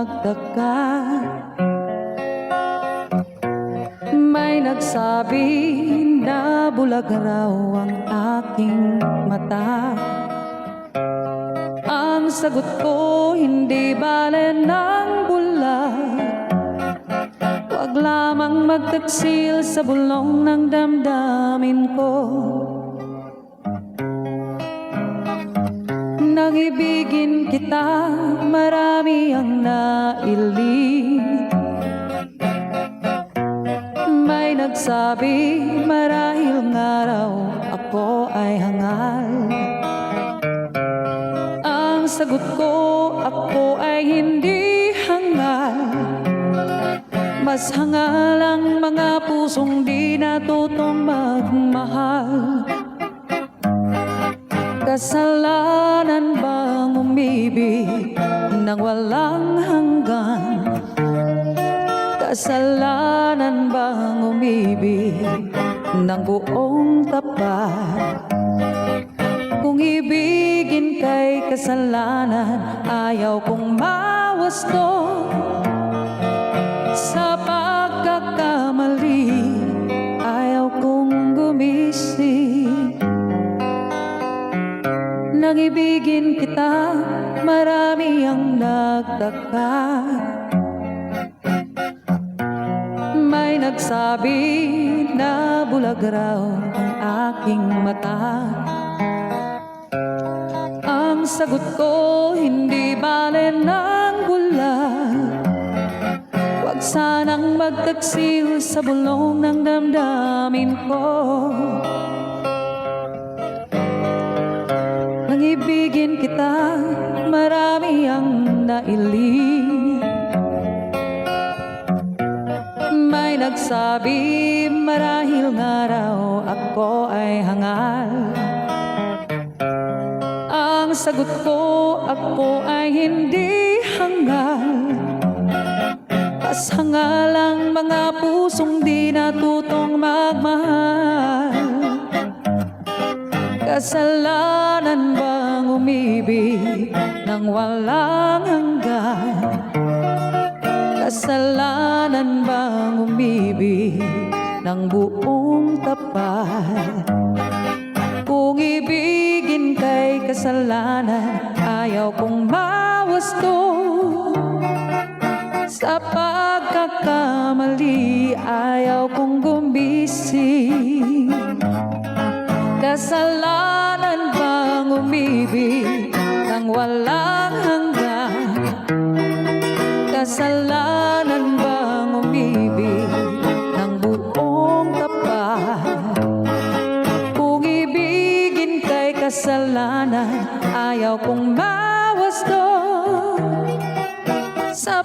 nagtaka. May nagsabi na bulag raw ang aking mata. Ang sagot ko, hindi bale ng bulag. Huwag lamang magtaksil sa bulong ng damdamin ko. Nang ibigin kita, marami ang nailing. May nagsabi, marahil nga raw ako ay hangal. Ang sagot ko, ako ay hindi hangal. Mas hangal ang mga pusong di natutong magmahal. Kasalanan bang umibig nang walang hanggan? Kasalanan bang umibig ng buong tapat? Kung ibigin kay kasalanan, ayaw kong mawasto. Sa pagkakamali, ayaw kong gumising. Nang ibigin kita, marami ang nagtaka. May nagsabi na bulag raw ang aking mata. Ang sagot ko, hindi bale ng bulag. Huwag sanang magtaksil sa bulong ng damdamin ko. Nang ibigin kita, marami ang nailing. May nagsabi, marahil nga raw ako ay hangal. Ang sagot ko, ako ay hindi hangal. Mas hangal ang mga pusong di natutong magmahal. Kasalanan bang umibig nang walang hanggan? Kasalanan bang umibig ng buong tapat? Kung ibigin kay kasalanan, ayaw kong mawasto. Sa pagkakamali, ayaw kong gumising. Kasalanan bang umibig nang walang hanggan? Kasalanan bang umibig ng buong tapat? Kung ibigin kay kasalanan, ayaw kong mawasto. Sa